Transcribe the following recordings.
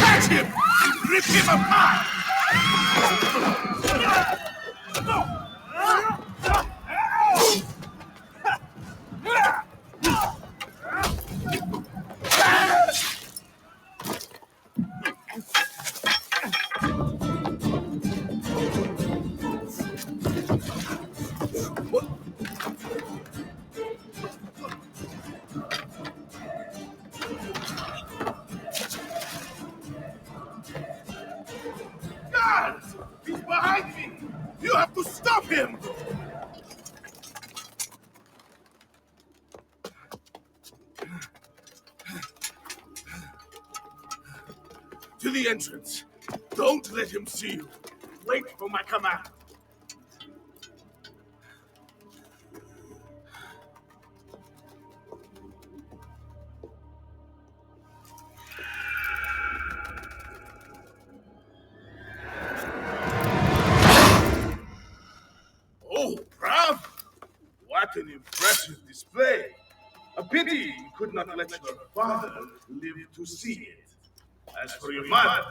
Catch him! Rip him apart! Guards! He's behind me! You have to stop him! To the entrance. Don't let him see you. Wait for my command. Oh, Brav! What an impressive display. A pity you could not let your father live to see it. As for your mother,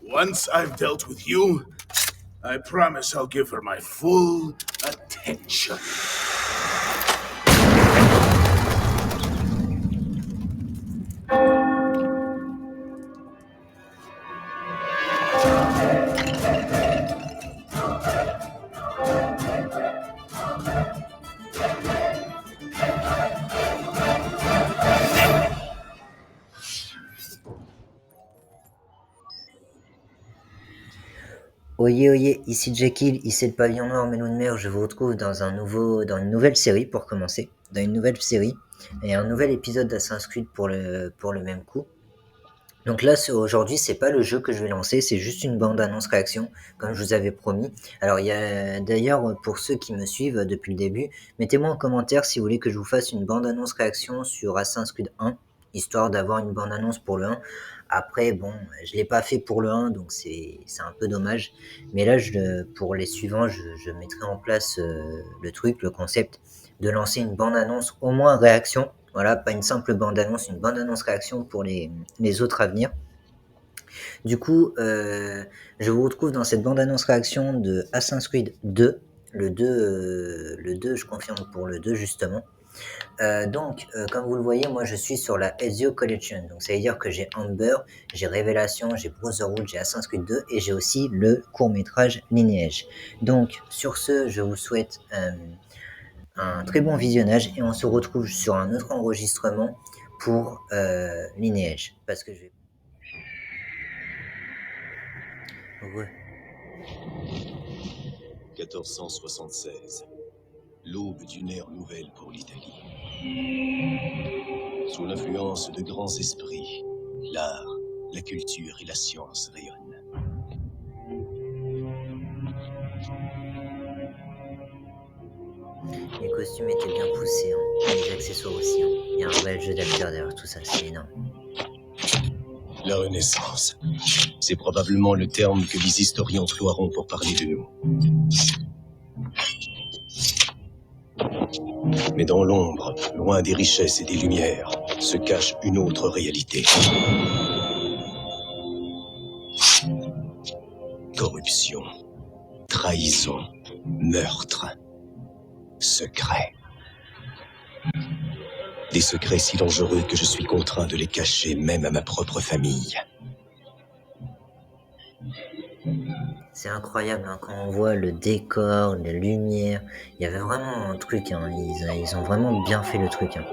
once I've dealt with you, I promise I'll give her my full attention. Oyez, oyez, ici Jekyll, ici le pavillon noir Melon de mer, je vous retrouve dans une nouvelle série pour commencer, dans une nouvelle série, et un nouvel épisode d'Assassin's Creed pour le même coup. Donc là, aujourd'hui, c'est pas le jeu que je vais lancer, c'est juste une bande-annonce réaction, comme je vous avais promis. Alors, il y a d'ailleurs, pour ceux qui me suivent depuis le début, mettez-moi en commentaire si vous voulez que je vous fasse une bande-annonce réaction sur Assassin's Creed 1, histoire d'avoir une bande-annonce pour le 1. Après, bon, je l'ai pas fait pour le 1, donc c'est un peu dommage. Mais là, pour les suivants, je mettrai en place le truc, le concept, de lancer une bande-annonce, au moins réaction. Voilà, pas une simple bande-annonce, une bande-annonce réaction pour les autres à venir. Du coup, je vous retrouve dans cette bande-annonce réaction de Assassin's Creed 2. Le 2, je confirme pour le 2 justement. Donc, comme vous le voyez, moi je suis sur la Ezio Collection. Donc, ça veut dire que j'ai Amber, j'ai Révélation, j'ai Brotherhood, j'ai Assassin's Creed 2 et j'ai aussi le court-métrage Lineage. Donc, sur ce, je vous souhaite un très bon visionnage et on se retrouve sur un autre enregistrement pour Lineage. Parce que je vais. Ouais. 1476. L'aube d'une ère nouvelle pour l'Italie. Sous l'influence de grands esprits, l'art, la culture et la science rayonnent. Les costumes étaient bien poussés, hein. Les accessoires aussi. Hein. Il y a un réel jeu d'acteur derrière tout ça, c'est énorme. La Renaissance. C'est probablement le terme que les historiens emploieront pour parler de nous. Mais dans l'ombre, loin des richesses et des lumières, se cache une autre réalité. Corruption, trahison, meurtre, secret. Des secrets si dangereux que je suis contraint de les cacher même à ma propre famille. C'est incroyable hein, quand on voit le décor, les lumières. Il y avait vraiment un truc. Hein. Ils ont vraiment bien fait le truc. Hein.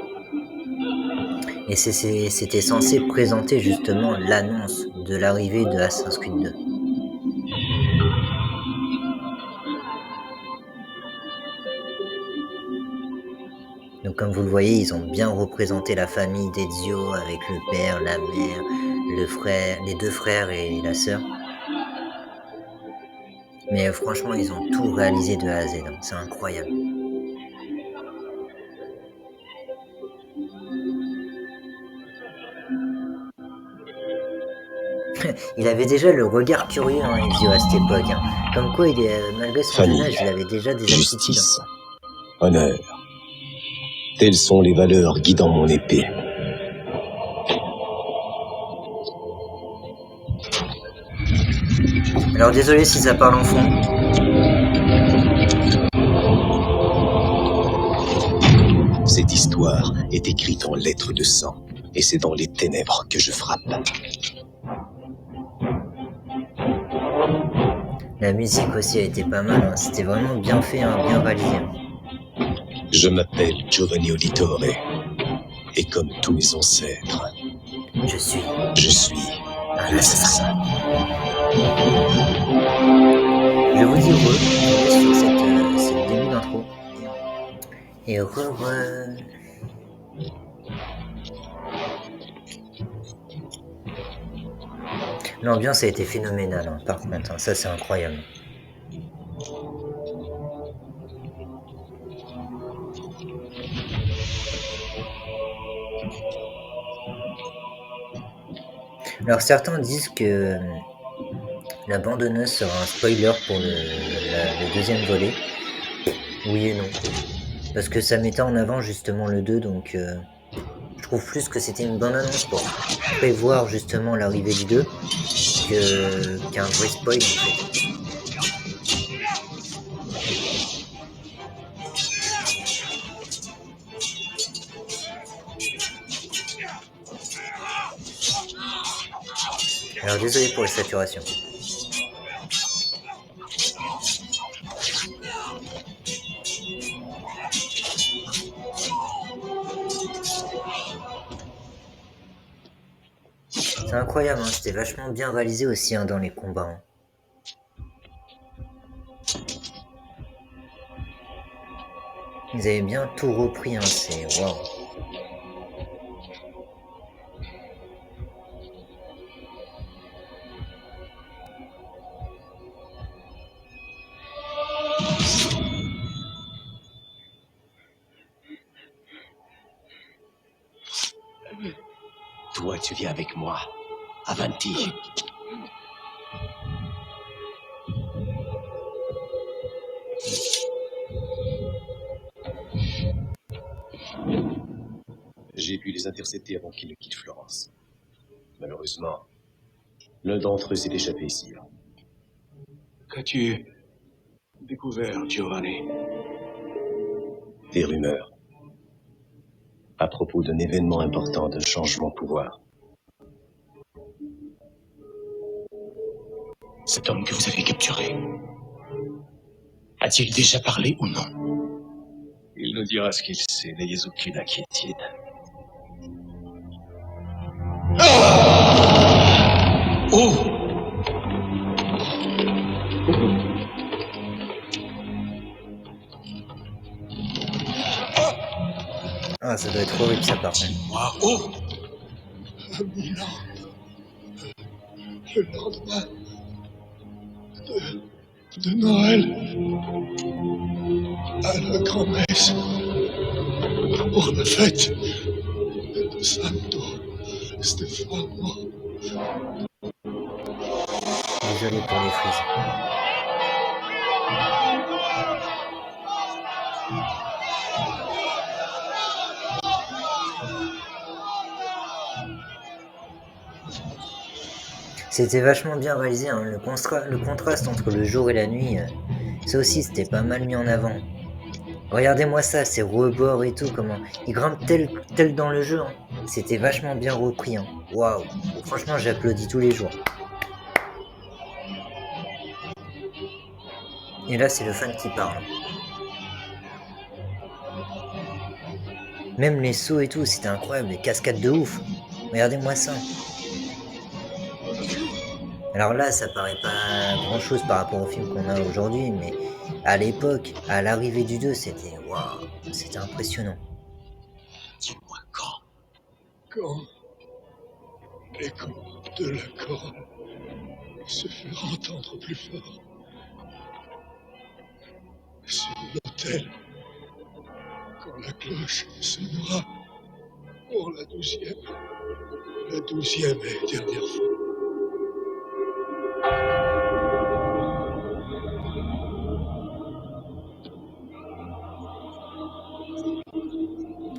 Et c'était censé présenter justement l'annonce de l'arrivée de Assassin's Creed 2. Donc comme vous le voyez, ils ont bien représenté la famille d'Ezio avec le père, la mère, le frère, les deux frères et la sœur. Mais franchement, ils ont tout réalisé de A à Z. Hein. C'est incroyable. Il avait déjà le regard curieux, hein, Ezio, à cette époque. Hein. Comme quoi, malgré son jeune âge, il avait déjà des aptitudes. Justice, honneur. Telles sont les valeurs guidant mon épée. Alors désolé si ça parle en fond. Cette histoire est écrite en lettres de sang, et c'est dans les ténèbres que je frappe. La musique aussi a été pas mal, hein. C'était vraiment bien fait, hein, bien réalisé. Je m'appelle Giovanni Auditore, et comme tous mes ancêtres, Je suis un assassin. Je vous dis sur cette début d'intro. Et l'ambiance a été phénoménale, hein, par contre, hein, ça c'est incroyable. Alors certains disent que la bande-annonce sera un spoiler pour le deuxième volet. Oui et non. Parce que ça mettait en avant justement le 2, donc je trouve plus que c'était une bande-annonce pour prévoir justement l'arrivée du 2 qu'un vrai spoil en fait. Alors désolé pour les saturations. C'est incroyable, hein, c'était vachement bien réalisé aussi hein, dans les combats. Hein. Ils avaient bien tout repris, hein, c'est waouh. Toi, tu viens avec moi. Avanti. J'ai pu les intercepter avant qu'ils ne quittent Florence. Malheureusement, l'un d'entre eux s'est échappé ici. Qu'as-tu découvert, Giovanni? Des rumeurs. À propos d'un événement important, d'un changement de pouvoir. Cet homme que vous avez capturé, a-t-il déjà parlé ou non? Il nous dira ce qu'il sait, n'ayez aucune inquiétude. Oh! Ah, ça doit être horrible ça par contre. Moi, oh! Milan. Le lendemain de Noël à la grand-messe pour la fête de Santo Stefano. Désolé pour les frises. C'était vachement bien réalisé, hein. Le contraste entre le jour et la nuit, ça aussi c'était pas mal mis en avant. Regardez-moi ça, ces rebords et tout, comment ils grimpent tel dans le jeu. Hein. C'était vachement bien repris. Hein. Waouh, franchement j'applaudis tous les jours. Et là, c'est le fan qui parle. Même les sauts et tout, c'était incroyable, les cascades de ouf. Regardez-moi ça. Alors là, ça paraît pas grand-chose par rapport au film qu'on a aujourd'hui, mais à l'époque, à l'arrivée du 2, c'était waouh, c'était impressionnant. Dis-moi quand. Quand l'écho de la chorale se fera entendre plus fort sur l'autel, quand la cloche sonnera pour la 12e et dernière fois.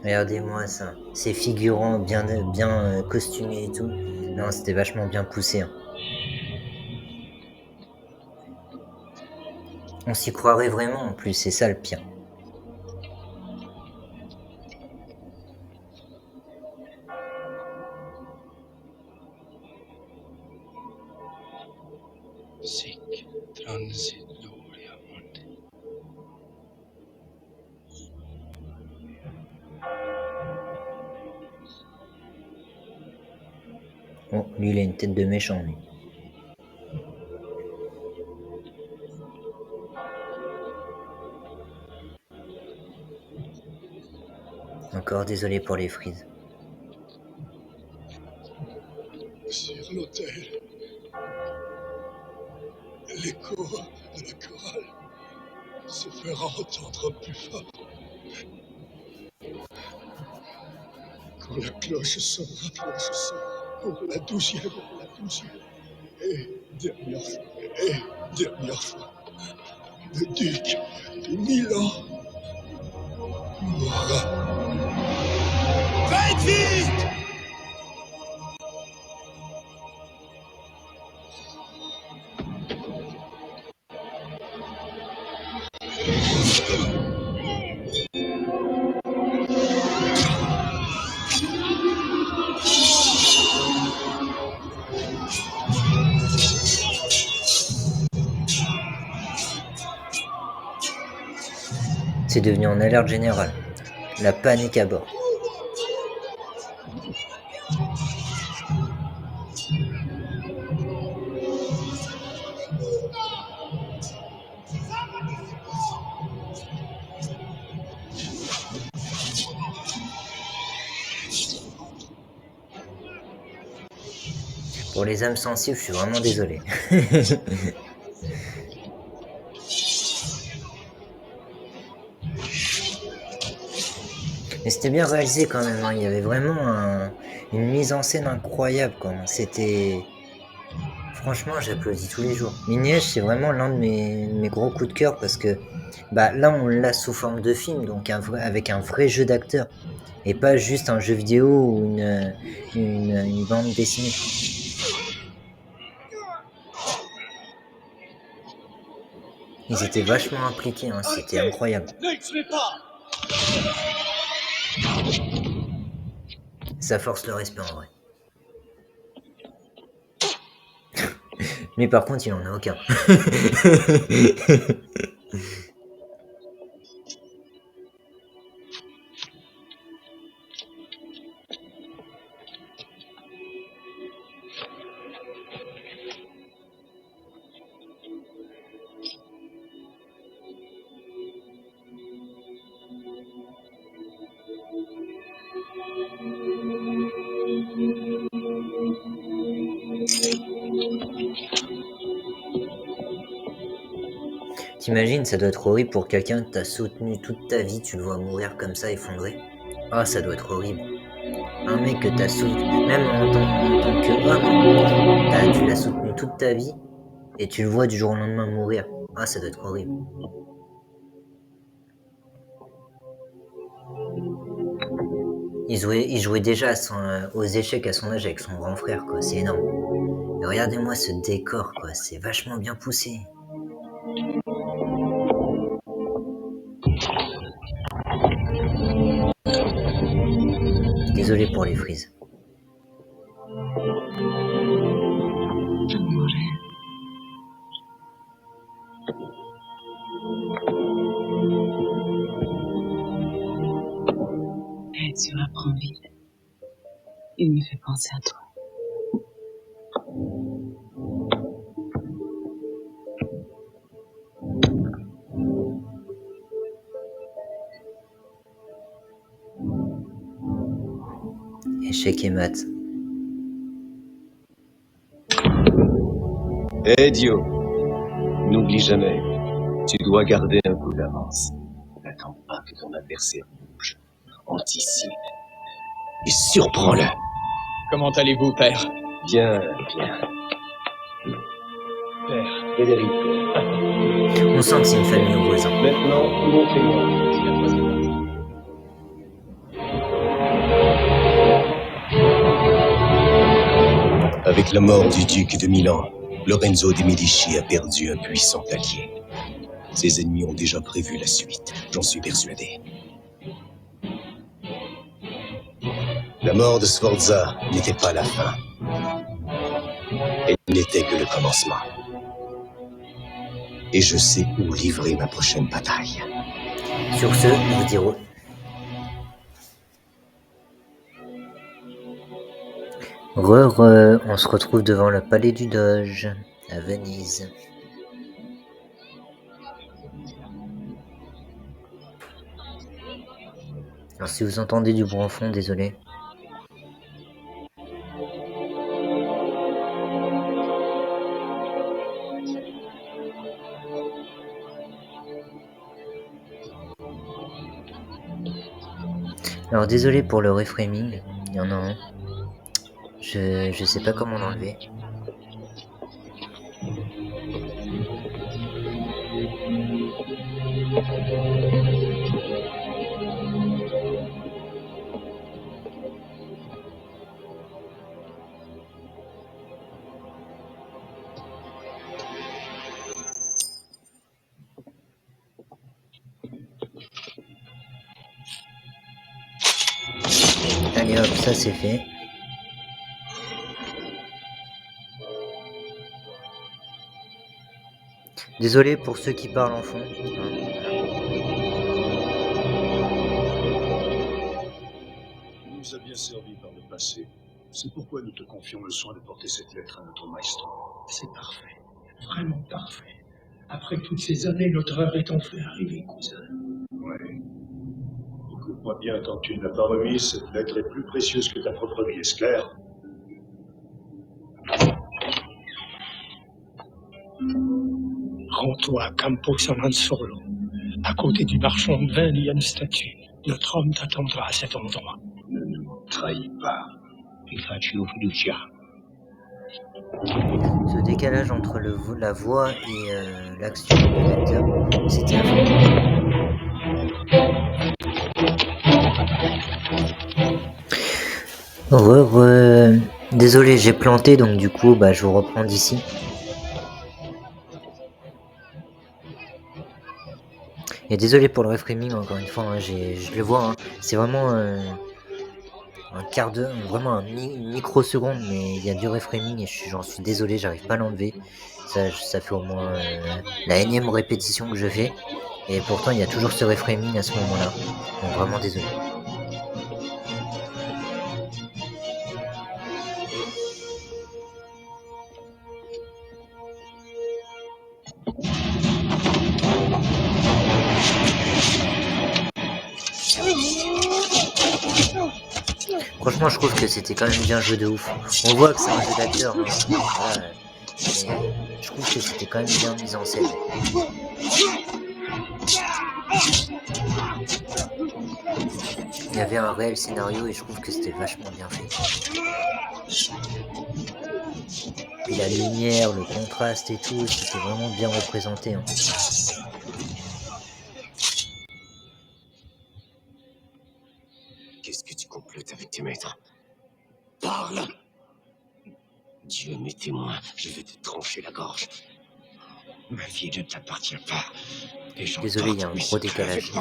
Regardez-moi ça. Ces figurants bien costumés et tout. Non, c'était vachement bien poussé. Hein. On s'y croirait vraiment en plus, c'est ça le pire. Sic transit gloria mundi. Oh, lui, il a une tête de méchant, lui. Encore désolé pour les frises. Sur l'autel, l'écho de la chorale se fera entendre plus fort. Quand la cloche sonnera pour la 12e et dernière fois, le duc de Milan mourra. Faites vite! C'est devenu en alerte générale. La panique à bord. Pour les âmes sensibles, je suis vraiment désolé. Mais c'était bien réalisé quand même, hein. Il y avait vraiment une mise en scène incroyable. Quoi. C'était... Franchement, j'applaudis tous les jours. Lineage, c'est vraiment l'un de mes gros coups de cœur parce que bah, là, on l'a sous forme de film, donc avec un vrai jeu d'acteur. Et pas juste un jeu vidéo ou une bande dessinée. Ils étaient vachement impliqués, hein, c'était incroyable. Ça force le respect en vrai. Mais par contre, il en a aucun. T'imagines, ça doit être horrible pour quelqu'un que t'as soutenu toute ta vie, tu le vois mourir comme ça, effondré. Ah, ça doit être horrible. Un mec que t'as soutenu, même en tant qu'homme, tu l'as soutenu toute ta vie, et tu le vois du jour au lendemain mourir. Ah, ça doit être horrible. Il jouait déjà aux échecs à son âge avec son grand frère, quoi. C'est énorme. Et regardez-moi ce décor, quoi. C'est vachement bien poussé. Désolé pour les frises. sur Aprenville. Il me fait penser à toi. Échec et mat. Hé, Dio, n'oublie jamais, tu dois garder un coup d'avance. N'attends pas que ton adversaire bouge. Anticipe. Et surprends-le. Comment allez-vous, père? Bien, bien. Père, Federico, On sent que c'est une famille heureuse. Hein. maintenant, montrez-moi si la troisième partie. Avec la mort du duc de Milan, Lorenzo de Medici a perdu un puissant allié. Ses ennemis ont déjà prévu la suite, j'en suis persuadé. La mort de Sforza n'était pas la fin. Elle n'était que le commencement. Et je sais où livrer ma prochaine bataille. Sur ce, je vous dis on se retrouve devant le palais du Doge, à Venise. Alors si vous entendez du bruit en fond, désolé. Alors désolé pour le reframing, il y en a un. Je sais pas comment l'enlever. Allez hop, ça c'est fait. Désolé pour ceux qui parlent en fond. Tu nous as bien servi par le passé. C'est pourquoi nous te confions le soin de porter cette lettre à notre maestro. C'est parfait. Vraiment parfait. Après toutes ces années, notre heure est enfin arrivée, cousin. Ouais. Écoute-moi bien, tant que tu ne l'as pas remise, cette lettre est plus précieuse que ta propre vie, est-ce clair? Rends-toi à Campo Solo. À côté du marchand de vin, il y a une statue. Notre homme t'attendra à cet endroit. Ne nous trahis pas. Il faccio fiducia. Ce décalage entre la voix et l'action de l'acteur, c'était affreux. Désolé, j'ai planté, donc du coup, je vous reprends d'ici. Et désolé pour le reframing, encore une fois, hein, je le vois, hein, c'est vraiment un quart d'heure, vraiment une microseconde, mais il y a du reframing et j'en suis désolé, j'arrive pas à l'enlever. Ça fait au moins la énième répétition que je fais, et pourtant il y a toujours ce reframing à ce moment-là. Donc vraiment désolé. Franchement, je trouve que c'était quand même bien joué de ouf. On voit que c'est un jeu d'acteur, hein, voilà, mais je trouve que c'était quand même bien mis en scène. Il y avait un réel scénario et je trouve que c'était vachement bien fait. Puis la lumière, le contraste et tout, c'était vraiment bien représenté. Hein. Qu'est-ce que tu complotes avec tes maîtres? Parle! Dieu m'est témoin, je vais te trancher la gorge. Ma vie ne t'appartient pas. Les gens Désolé, il y a un gros décalage.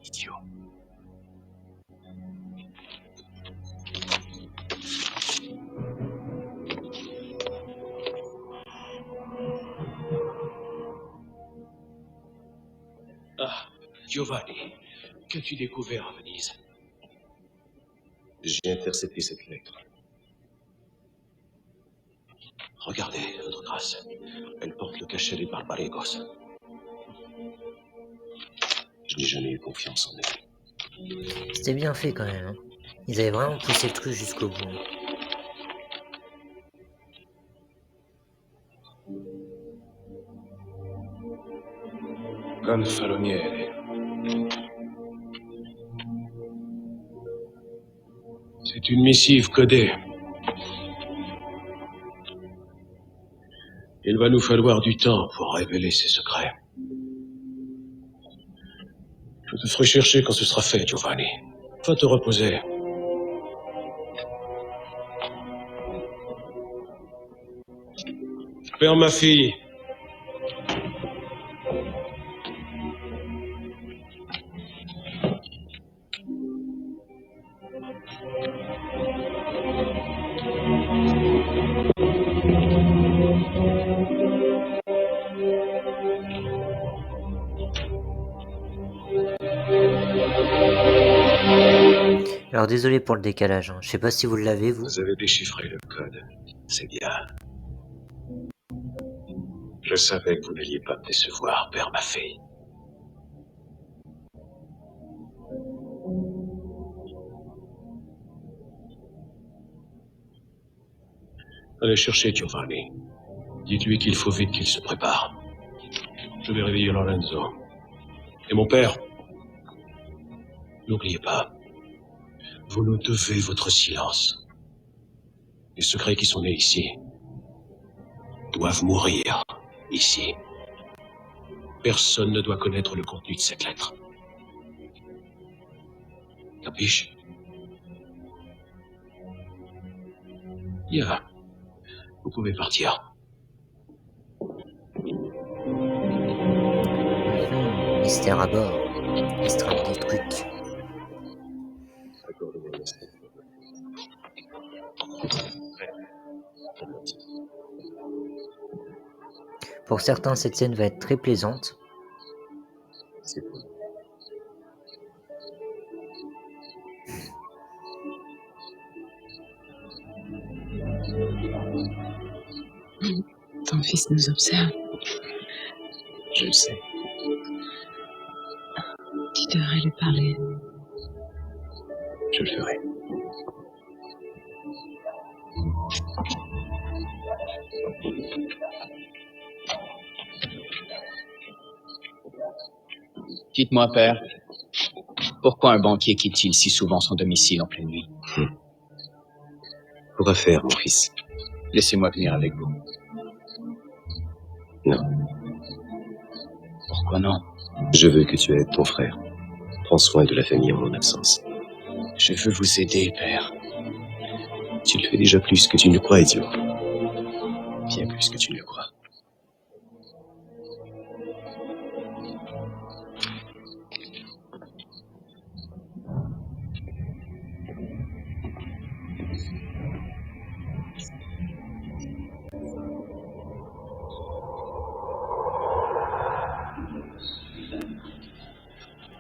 Idiot. Giovanni, qu'as-tu découvert à Venise? J'ai intercepté cette lettre. Regardez, votre grâce. Elle porte le cachet des Barbaregos. Je n'ai jamais eu confiance en elle. C'était bien fait quand même. Hein. Ils avaient vraiment poussé le truc jusqu'au bout. Hein. Gonfaloniere. C'est une missive codée. Il va nous falloir du temps pour révéler ses secrets. Je te ferai chercher quand ce sera fait, Giovanni. Va te reposer. Père, ma fille. Alors désolé pour le décalage. Hein. Je sais pas si vous l'avez vous. Vous avez déchiffré le code. C'est bien. Je savais que vous n'alliez pas me décevoir, Père, ma fille. Allez chercher Giovanni. Dites-lui qu'il faut vite qu'il se prépare. Je vais réveiller Lorenzo. Et mon père, n'oubliez pas, vous nous devez votre silence. Les secrets qui sont nés ici doivent mourir ici. Personne ne doit connaître le contenu de cette lettre. Capiche? Bien. Vous pouvez partir. Mystère à bord. Il se trame des trucs. Pour certains, cette scène va être très plaisante. C'est bon. Ton fils nous observe. Je le sais. Tu devrais lui parler. Je le ferai. Dites-moi, père, pourquoi un banquier quitte-t-il si souvent son domicile en pleine nuit? Pour affaire, mon fils. Laissez-moi venir avec vous. Non. Pourquoi non? Je veux que tu aides ton frère. Prends soin de la famille en mon absence. Je veux vous aider, père. Tu le fais déjà plus que tu ne le crois, idiot. Bien plus que tu ne le crois.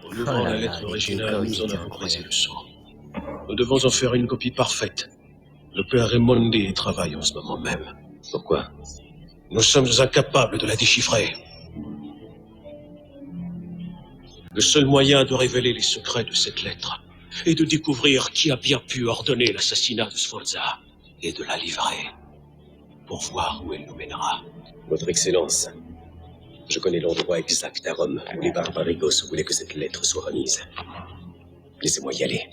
En ouvrant Oh là la là, lettre les originale, décors, nous en c'était avons brisé incroyable. le son. Nous devons en faire une copie parfaite. Le père Raimondi y travaille en ce moment même. Pourquoi? Nous sommes incapables de la déchiffrer. Le seul moyen de révéler les secrets de cette lettre est de découvrir qui a bien pu ordonner l'assassinat de Sforza et de la livrer pour voir où elle nous mènera. Votre Excellence, je connais l'endroit exact à Rome où les Barbarigos voulaient que cette lettre soit remise. Laissez-moi y aller.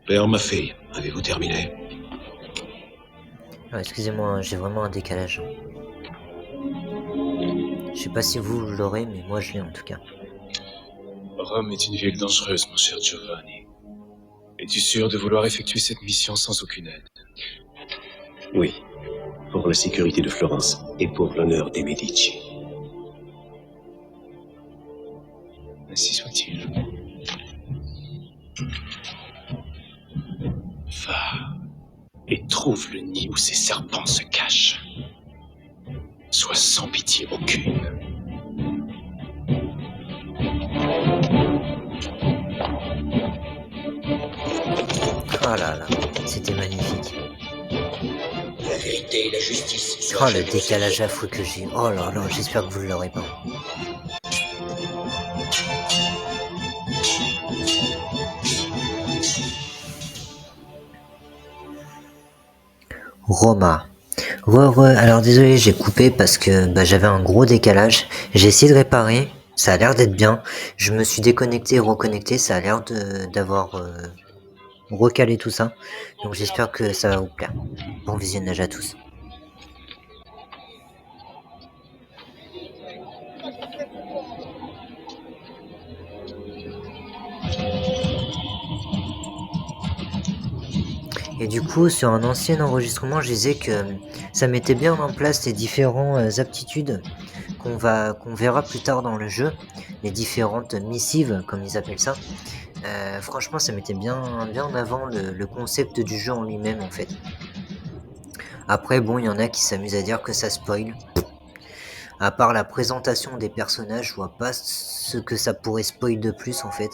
Père, ma fille, avez-vous terminé? Ah, excusez-moi, hein, j'ai vraiment un décalage. Je sais pas si vous l'aurez, mais moi je l'ai en tout cas. Rome est une ville dangereuse, mon cher Giovanni. Es-tu sûr de vouloir effectuer cette mission sans aucune aide? Oui, pour la sécurité de Florence et pour l'honneur des Medici. Ainsi soit-il. Va et trouve le nid où ces serpents se cachent. Sois sans pitié aucune. Ah là là, c'était magnifique. La vérité et la justice Oh, seront le jamais décalage affreux que j'ai. Oh là là, j'espère que vous l'aurez pas. Roma. Alors désolé, j'ai coupé parce que j'avais un gros décalage. J'ai essayé de réparer, ça a l'air d'être bien. Je me suis déconnecté et reconnecté, ça a l'air d'avoir recalé tout ça. Donc j'espère que ça va vous plaire. Bon visionnage à tous. Et du coup, sur un ancien enregistrement, je disais que ça mettait bien en place les différentes aptitudes qu'on verra plus tard dans le jeu, les différentes missives, comme ils appellent ça. Franchement, ça mettait bien en avant le concept du jeu en lui-même, en fait. Après, bon, il y en a qui s'amusent à dire que ça spoil. À part la présentation des personnages, je vois pas ce que ça pourrait spoil de plus, en fait.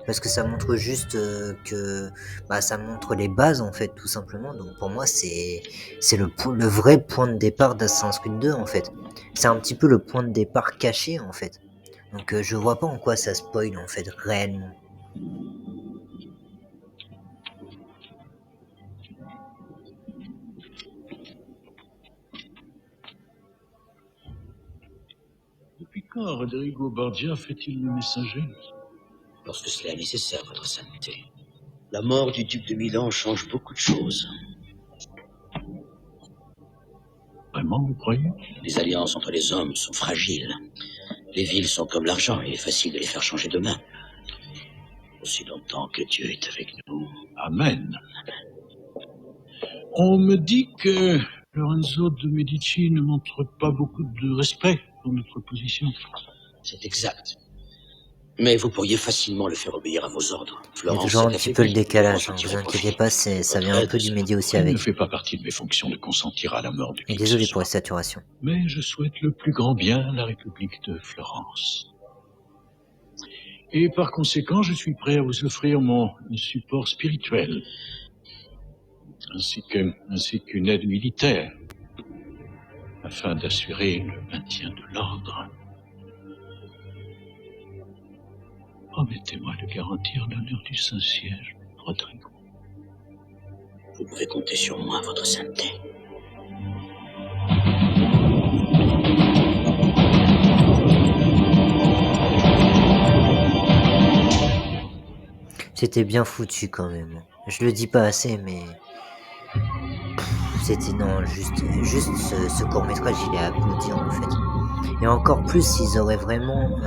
Parce que ça montre juste que ça montre les bases en fait tout simplement. Donc pour moi c'est le vrai point de départ d'Assassin's Creed 2 en fait. C'est un petit peu le point de départ caché en fait. Donc je vois pas en quoi ça spoil en fait réellement. Depuis quand Rodrigo Borgia fait-il le messager? lorsque cela est nécessaire, votre sainteté. La mort du duc de Milan change beaucoup de choses. Vraiment, vous croyez? Les alliances entre les hommes sont fragiles. Les villes sont comme l'argent, il est facile de les faire changer de main. Aussi longtemps que Dieu est avec nous. Amen. On me dit que Lorenzo de Medici ne montre pas beaucoup de respect pour notre position. C'est exact. Mais vous pourriez facilement le faire obéir à vos ordres. Il y a Florence toujours un s'est petit peu le affaiblie. décalage, Nous en vous tirons inquiétez profit. pas, ça vient Votre un aide peu du sera média aussi Il ne avec. fait pas partie de mes fonctions de consentir à la mort de Et qui que désolé ce pour les soit. saturations. Mais je souhaite le plus grand bien à la République de Florence. Et par conséquent, je suis prêt à vous offrir mon support spirituel, ainsi qu'une aide militaire, afin d'assurer le maintien de l'ordre. Promettez-moi de garantir l'honneur du Saint-Siège, Rodrigo. Vous pouvez compter sur moi, votre sainteté. C'était bien foutu quand même. Je le dis pas assez mais c'était non juste ce court métrage il est à applaudir en fait. Et encore plus s'ils auraient vraiment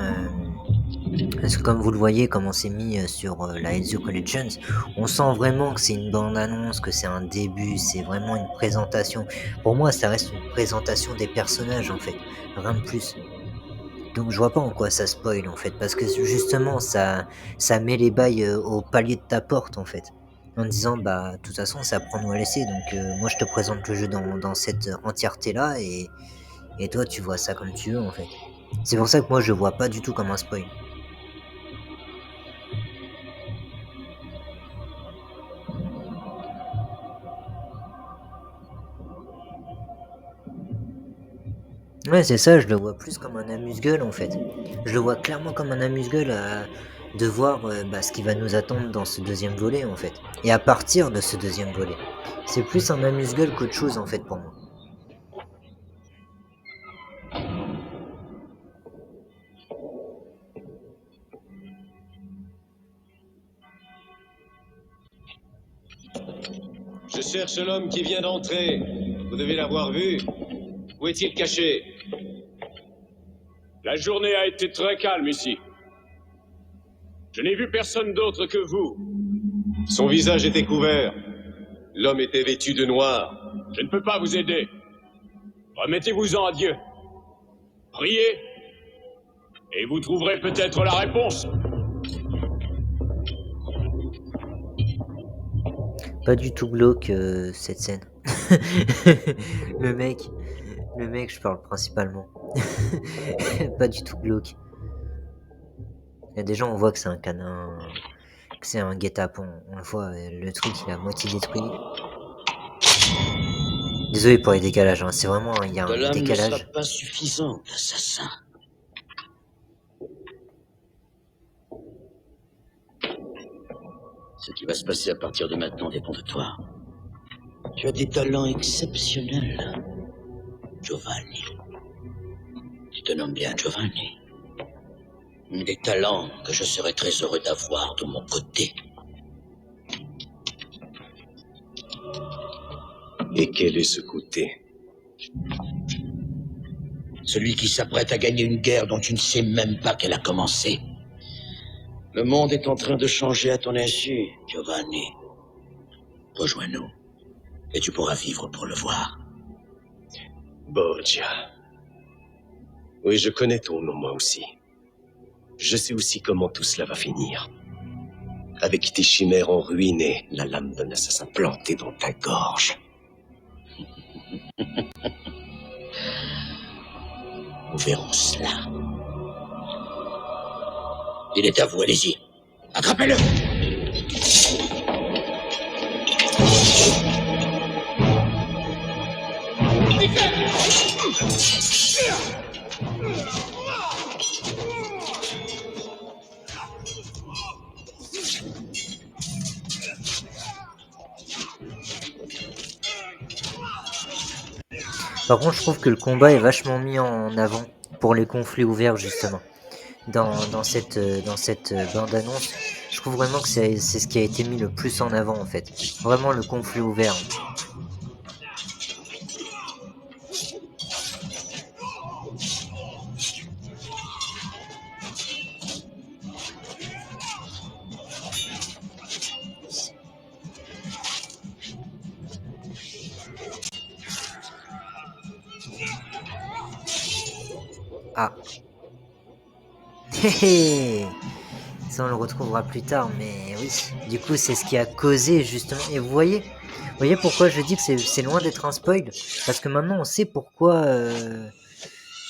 parce que comme vous le voyez, comme on s'est mis sur la Ezio Collections, on sent vraiment que c'est une bande-annonce, que c'est un début, c'est vraiment une présentation. Pour moi, ça reste une présentation des personnages en fait, rien de plus. Donc je vois pas en quoi ça spoil en fait, parce que justement ça met les bails au palier de ta porte en fait. En disant de toute façon c'est à prendre ou à laisser, donc moi je te présente le jeu dans cette entièreté là et toi tu vois ça comme tu veux en fait. C'est pour ça que moi je vois pas du tout comme un spoil. Ouais, c'est ça, je le vois plus comme un amuse-gueule en fait. Je le vois clairement comme un amuse-gueule de voir ce qui va nous attendre dans ce deuxième volet en fait. Et à partir de ce deuxième volet. C'est plus un amuse-gueule qu'autre chose en fait pour moi. Je cherche l'homme qui vient d'entrer. Vous devez l'avoir vu. Où est-il caché? La journée a été très calme ici. Je n'ai vu personne d'autre que vous. Son visage était couvert. L'homme était vêtu de noir. Je ne peux pas vous aider. Remettez-vous-en à Dieu. Priez, et vous trouverez peut-être la réponse. Pas du tout glauque cette scène. le mec, je parle principalement. Pas du tout glauque. Et déjà on voit que c'est un canin C'est un guet-apens, on le voit, le truc il est à moitié détruit. Désolé pour les décalages, hein, c'est vraiment, il y a De un l'âme ne décalage. sera pas suffisante, assassin. Ce qui va se passer à partir de maintenant dépend de toi. Tu as des talents exceptionnels, Giovanni. Tu te nommes bien Giovanni. Des talents que je serais très heureux d'avoir de mon côté. Et quel est ce côté? Celui qui s'apprête à gagner une guerre dont tu ne sais même pas qu'elle a commencé. Le monde est en train de changer à ton insu, Giovanni. Rejoins-nous, et tu pourras vivre pour le voir. Borgia. Oui, je connais ton nom, moi aussi. Je sais aussi comment tout cela va finir. Avec tes chimères en ruine et la lame d'un assassin plantée dans ta gorge. Nous verrons cela. Il est à vous, allez-y. Attrapez-le! Par contre, je trouve que le combat est vachement mis en avant pour les conflits ouverts, justement. Dans cette bande-annonce, je trouve vraiment que c'est ce qui a été mis le plus en avant, en fait. Vraiment le conflit ouvert. Ah. Ça, on le retrouvera plus tard, mais oui. Du coup, c'est ce qui a causé, justement. Et vous voyez pourquoi je dis que c'est loin d'être un spoil? Parce que maintenant, on sait pourquoi,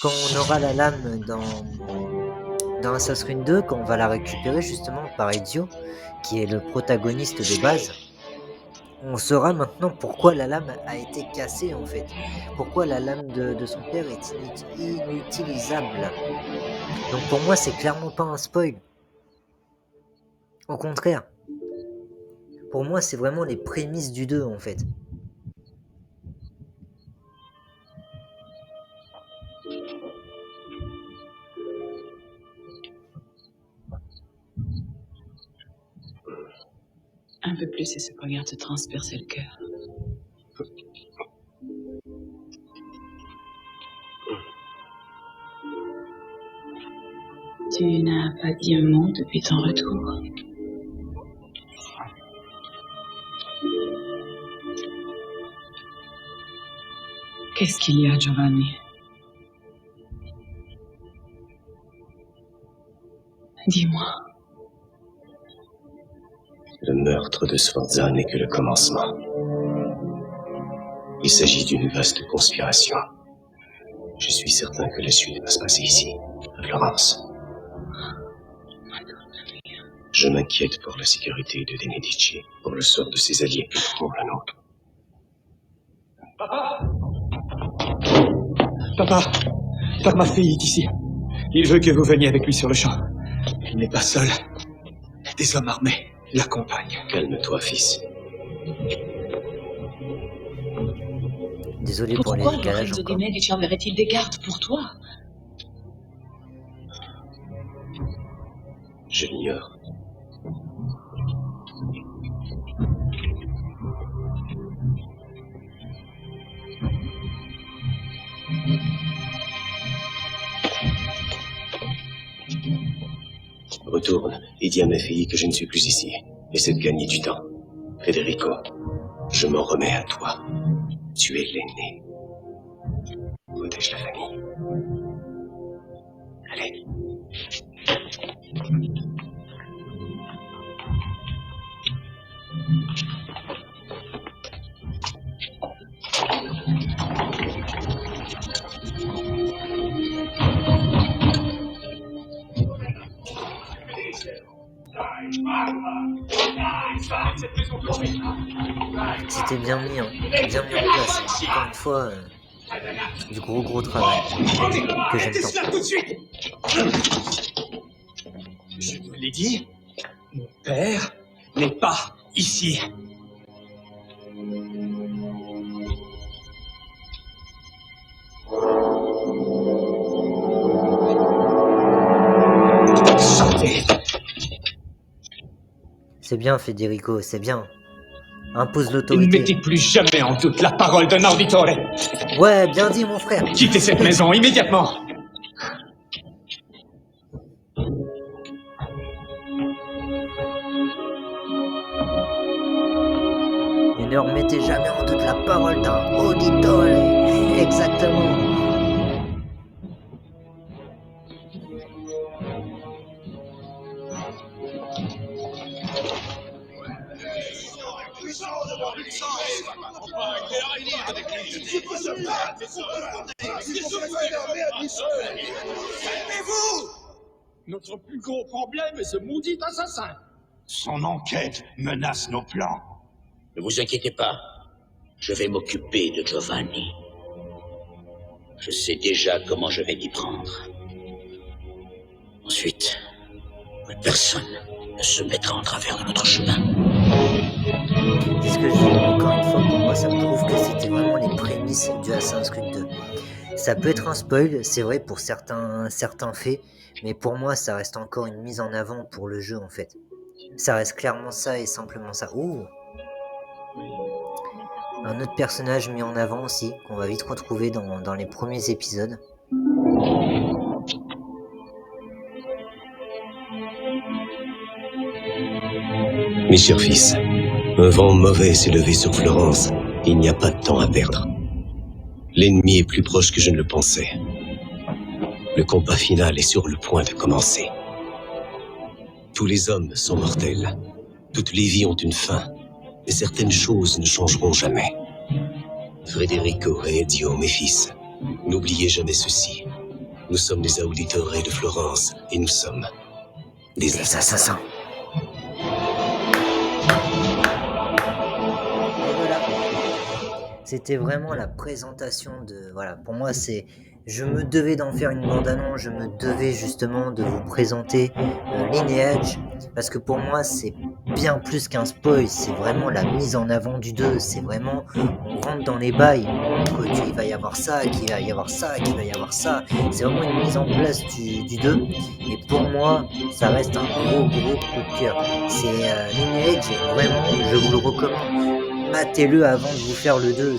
quand on aura la lame dans Assassin's Creed 2, quand on va la récupérer, justement, par Ezio, qui est le protagoniste de base, on saura maintenant pourquoi la lame a été cassée, en fait. Pourquoi la lame de son père est inutilisable. Donc pour moi, c'est clairement pas un spoil. Au contraire. Pour moi, c'est vraiment les prémices du 2, en fait. Un peu plus et ce poignard te transperçait le cœur. Tu n'as pas dit un mot depuis ton retour. Qu'est-ce qu'il y a, Giovanni? Dis-moi. Le meurtre de Sforza n'est que le commencement. Il s'agit d'une vaste conspiration. Je suis certain que la suite va se passer ici, à Florence. Je m'inquiète pour la sécurité de De Medici, pour le sort de ses alliés, pour le nôtre. Papa, ma fille est ici. Il veut que vous veniez avec lui sur le champ. Il n'est pas seul. Des hommes armés l'accompagnent. Calme-toi, fils. Désolé pour les Pourquoi décalages Lorenzo encore. di Medici enverrait-il des gardes pour toi? Je l'ignore. Retourne et dis à ma fille que je ne suis plus ici. Essaie de gagner du temps. Federico, je m'en remets à toi. Tu es l'aîné. Protège la famille. Allez. C'était bien mis en place. Encore une fois, du gros travail que j'aime tant. Arrêtez cela tout de suite! Je vous l'ai dit, mon père n'est pas ici. Sortez! C'est bien, Federico, c'est bien. Impose Et ne l'autorité. mettez plus jamais en doute la parole d'un auditore. Ouais, bien dit, mon frère. Quittez cette maison immédiatement. Et ne remettez jamais en doute la parole d'un auditeur. Exactement. Notre plus gros problème est ce maudit assassin. Son enquête menace nos plans. Ne vous inquiétez pas. Je vais m'occuper de Giovanni. Je sais déjà comment je vais m'y prendre. Ensuite, plus personne ne se mettra en travers de notre chemin. C'est ce que je dis encore une fois, pour moi, ça me prouve que c'était vraiment les prémices du Assassin's Creed 2. Ça peut être un spoil, c'est vrai, pour certains faits, mais pour moi, ça reste encore une mise en avant pour le jeu, en fait. Ça reste clairement ça et simplement ça. Oh! Un autre personnage mis en avant aussi, qu'on va vite retrouver dans les premiers épisodes. Mes chers fils, un vent mauvais s'est levé sur Florence. Il n'y a pas de temps à perdre. L'ennemi est plus proche que je ne le pensais. Le combat final est sur le point de commencer. Tous les hommes sont mortels. Toutes les vies ont une fin. Et certaines choses ne changeront jamais. Federico et Ezio, mes fils, n'oubliez jamais ceci. Nous sommes les auditeurs de Florence et nous sommes des assassins. Et voilà. C'était vraiment la présentation de... Voilà, pour moi, c'est... Je me devais d'en faire une bande-annonce, je me devais justement de vous présenter Lineage, parce que pour moi, c'est bien plus qu'un spoil, c'est vraiment la mise en avant du 2, c'est vraiment, on rentre dans les bails, on montre qu'il va y avoir ça, qu'il va y avoir ça, qu'il va y avoir ça, c'est vraiment une mise en place du 2, et pour moi, ça reste un gros coup de cœur. C'est Lineage, vraiment, je vous le recommande, matez-le avant de vous faire le 2,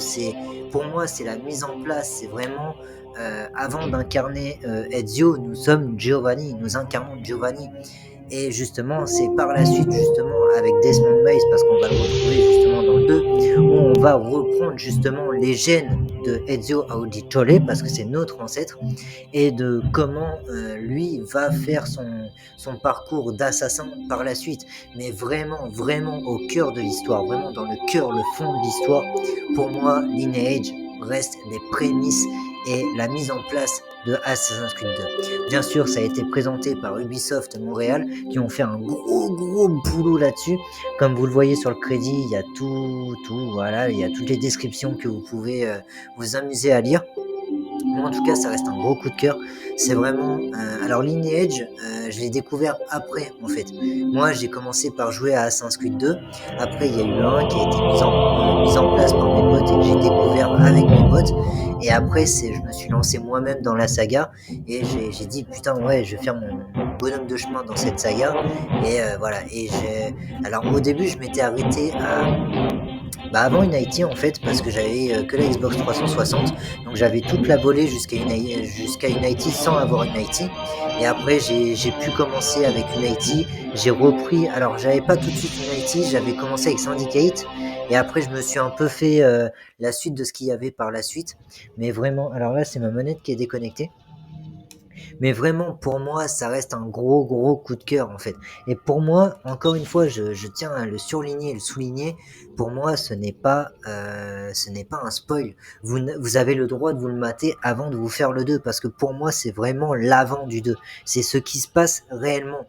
pour moi, c'est la mise en place, c'est vraiment... avant d'incarner Ezio, nous sommes Giovanni, nous incarnons Giovanni. Et justement, c'est par la suite, justement, avec Desmond Miles, parce qu'on va le retrouver justement dans le 2, où on va reprendre justement les gènes de Ezio Auditore, parce que c'est notre ancêtre, et de comment lui va faire son parcours d'assassin par la suite. Mais vraiment, vraiment au cœur de l'histoire, vraiment dans le cœur, le fond de l'histoire, pour moi, Lineage reste les prémices et la mise en place de Assassin's Creed 2. Bien sûr, ça a été présenté par Ubisoft Montréal, qui ont fait un gros boulot là-dessus. Comme vous le voyez sur le crédit, il y a tout, voilà, il y a toutes les descriptions que vous pouvez vous amuser à lire. Moi, en tout cas, ça reste un gros coup de cœur. C'est vraiment... alors, Lineage, je l'ai découvert après, en fait. Moi, j'ai commencé par jouer à Assassin's Creed 2. Après, il y a eu le 1 qui a été mis en place par mes potes et que j'ai découvert avec mes potes. Et après, je me suis lancé moi-même dans la saga. Et j'ai dit, putain, ouais, je vais faire mon bonhomme de chemin dans cette saga. Et voilà. Et alors, au début, je m'étais arrêté à... avant Unity en fait, parce que j'avais que la Xbox 360, donc j'avais toute la volée jusqu'à Unity sans avoir Unity. Et après j'ai pu commencer avec Unity, j'ai repris, alors j'avais pas tout de suite Unity, j'avais commencé avec Syndicate, et après je me suis un peu fait la suite de ce qu'il y avait par la suite. Mais vraiment, alors là c'est ma manette qui est déconnectée. Mais vraiment, pour moi, ça reste un gros coup de cœur, en fait. Et pour moi, encore une fois, je tiens à le surligner et le souligner, pour moi, ce n'est pas un spoil. Vous avez le droit de vous le mater avant de vous faire le 2, parce que pour moi, c'est vraiment l'avant du 2. C'est ce qui se passe réellement.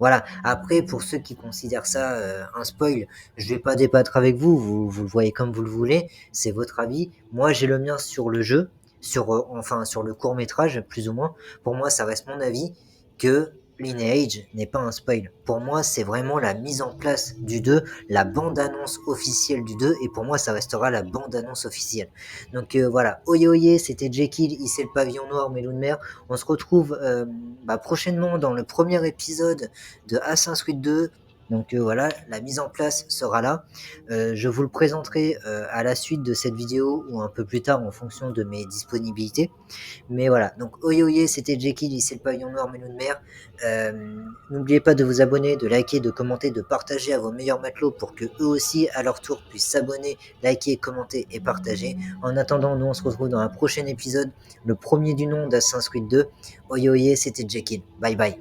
Voilà. Après, pour ceux qui considèrent ça un spoil, je vais pas débattre avec vous, vous le voyez comme vous le voulez, c'est votre avis. Moi, j'ai le mien sur le jeu, enfin sur le court-métrage, plus ou moins. Pour moi, ça reste mon avis que Lineage n'est pas un spoil. Pour moi, c'est vraiment la mise en place du 2, la bande-annonce officielle du 2, et pour moi, ça restera la bande-annonce officielle. Donc voilà, oye oye, c'était Jekyll, ici le pavillon noir, Melon de mer. On se retrouve prochainement dans le premier épisode de Assassin's Creed 2. Donc voilà, la mise en place sera là. Je vous le présenterai à la suite de cette vidéo ou un peu plus tard en fonction de mes disponibilités. Mais voilà, donc oye oye, c'était Jekyll, ici le pavillon noir, Melon de mer. N'oubliez pas de vous abonner, de liker, de commenter, de partager à vos meilleurs matelots pour que eux aussi, à leur tour, puissent s'abonner, liker, commenter et partager. En attendant, nous on se retrouve dans un prochain épisode, le premier du nom d'Assassin's Creed 2. Oye oye, c'était Jekyll. Bye bye.